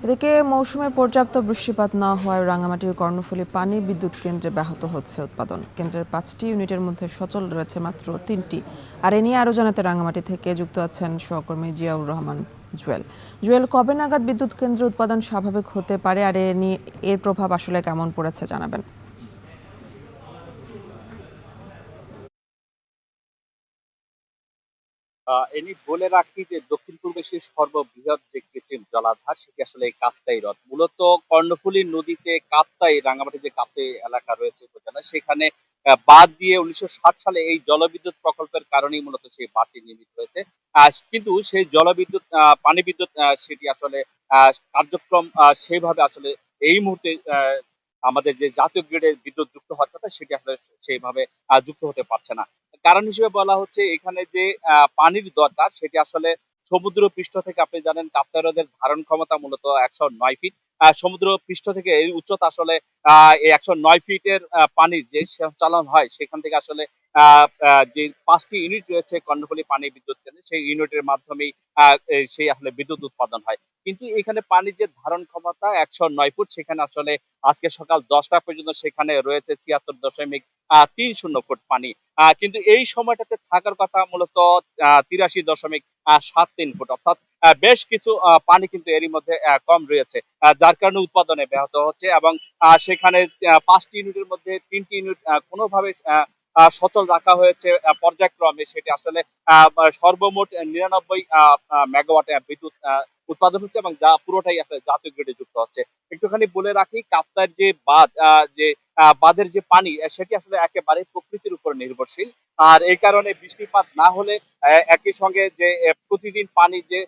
এদিকে মৌসুমে পর্যাপ্ত বৃষ্টিপাত না হওয়ায় রাঙামাটির কর্ণফুলী পানি বিদ্যুৎ কেন্দ্রে ব্যাহত হচ্ছে উৎপাদন। কেন্দ্রের 5টি ইউনিটের মধ্যে সচল রয়েছে মাত্র 3টি। আর এ নিয়ে আরও জানাতে রাঙামাটি থেকে যুক্ত আছেন সহকর্মী জিয়াউর রহমান জুয়েল। জুয়েল, কবে নাগাদ বিদ্যুৎ কেন্দ্রে উৎপাদন স্বাভাবিক হতে পারে আর এর প্রভাব আসলে কেমন পড়েছে জানাবেন। এনি বলে রাখি যে দক্ষিণ পূর্ব এশিয়ার সর্ববৃহৎ যে কৃত্রিম জলাধার সেটি আসলে এই কাপ্তাই হ্রদ। মূলত কর্ণফুলী নদীতে কাপ্তাই, রাঙ্গামাটি যে কাপ্তাই এলাকা রয়েছে উপজেলা, সেখানে বাঁধ দিয়ে 1960 সালে এই জলবিদ্যুৎ প্রকল্পের কারণেই মূলত সেই বাঁধটি নির্মিত হয়েছে। কিন্তু সেই জলবিদ্যুৎ পানি বিদ্যুৎ সেটি আসলে কার্যক্রম সেইভাবে আসলে এই মুহূর্তে আমাদের যে জাতীয় গ্রিডে বিদ্যুৎ যুক্ত হওয়ার কথা সেটি আসলে সেইভাবে যুক্ত হতে পারছে না। কারণ হিসেবে বলা হচ্ছে এখানে যে পানির দরকার সেটি আসলে সমুদ্র পৃষ্ঠ থেকে, আপনি জানেন কাপ্তাই হ্রদের ধারণ ক্ষমতা মূলত 109 ফিট। সমুদ্র পৃষ্ঠ থেকে এই উচ্চতা আসলে এই 109 ফিটের পানির যে সঞ্চালন হয় সেখান থেকে আসলে যে 5টি ইউনিট রয়েছে কর্ণফুলী পানি বিদ্যুৎ কেন্দ্রে, সেই ইউনিটের মাধ্যমেই সেই আসলে বিদ্যুৎ উৎপাদন হয়। কিন্তু এখানে পানির যে ধারণ ক্ষমতা 109 ফুট, সেখানে আসলে আজকে সকাল 10টা পর্যন্ত সেখানে রয়েছে 73.30 ফুট পানি। কিন্তু এই সময়টাতে থাকার কথা মূলত 83.73 ফুট, অর্থাৎ বেশ কিছু পানি কিন্তু এরই মধ্যে কম রয়েছে, যার কারণে উৎপাদনে ব্যাহত হচ্ছে। এবং সেখানে 5টি ইউনিটের মধ্যে 3টি ইউনিট কোনোভাবে সচল রাখা হয়েছে পর্যায়ক্রমে, সেটি আসলে সর্বমোট 99 মেগাওয়াট বিদ্যুৎ উৎপাদন হচ্ছে, এবং যা পুরোটাই আসলে জাতীয় গ্রিডে যুক্ত হচ্ছে। একটুখানি বলে রাখি, কাপ্তাইয়ের যে বাঁধ, যে বাঁধের যে পানি সেটি আসলে একেবারে প্রকৃতির উপর নির্ভরশীল। আর এই কারণে বৃষ্টিপাত না হলে একই সঙ্গে যে প্রতিদিন পানি যে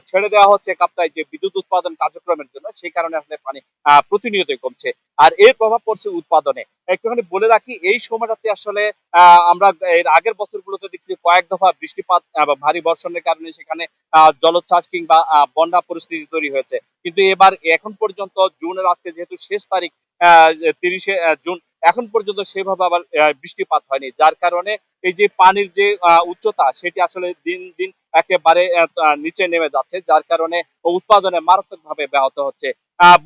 ছেড়ে দেওয়া হচ্ছে কাপ্তাই যে বিদ্যুৎ উৎপাদন কার্যক্রমের জন্য, সেই কারণে আসলে পানি প্রতিনিয়তই কমছে। আর এর প্রভাব পড়ছে উৎপাদনে। একটুখানি বলে রাখি, এই সময়টাতে আসলে আমরা এর আগের বছরগুলোতে দেখছি কয়েক দফা বৃষ্টিপাত বা ভারী বর্ষণের কারণে সেখানে জলোচ্ছ্বাস কিংবা বন্যা পরিস্থিতি তৈরি হয়েছে। কিন্তু এবার এখন পর্যন্ত জুনের আজকে যেহেতু শেষ তারিখ, 30শে জুন, এখন পর্যন্ত সেভাবে আবার বৃষ্টিপাত হয়নি, যার কারণে এই যে পানির যে উচ্চতা সেটি আসলে দিন দিন একেবারে নিচে নেমে যাচ্ছে, যার কারণে উৎপাদনে মারাত্মকভাবে ব্যাহত হচ্ছে।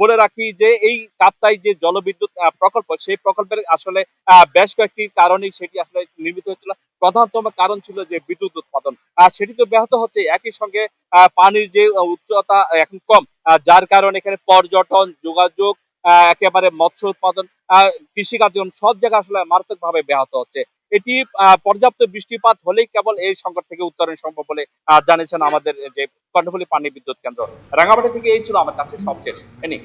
বলে রাখি যে এই কাপ্তাই যে জলবিদ্যুৎ প্রকল্প, সেই প্রকল্পের আসলে বেশ কয়েকটি কারণেই সেটি আসলে নির্মিত হয়েছিল। প্রধানতম কারণ ছিল যে বিদ্যুৎ উৎপাদন, সেটি তো ব্যাহত হচ্ছে। একই সঙ্গে পানির যে উচ্চতা এখন কম, যার কারণে এখানে পর্যটন, যোগাযোগ, একেবারে মৎস্য উৎপাদন, কৃষি কার্যক্রম সব জায়গায় আসলে মারাত্মকভাবে ব্যাহত হচ্ছে। এটি পর্যাপ্ত বৃষ্টিপাত হলেই কেবল এই সংকট থেকে উত্তরণ সম্ভব বলে জানিয়েছেন আমাদের যে কর্ণফুলী পানি বিদ্যুৎ কেন্দ্র। রাঙামাটি থেকে এই ছিল আমার কাছে সবশেষ। এনি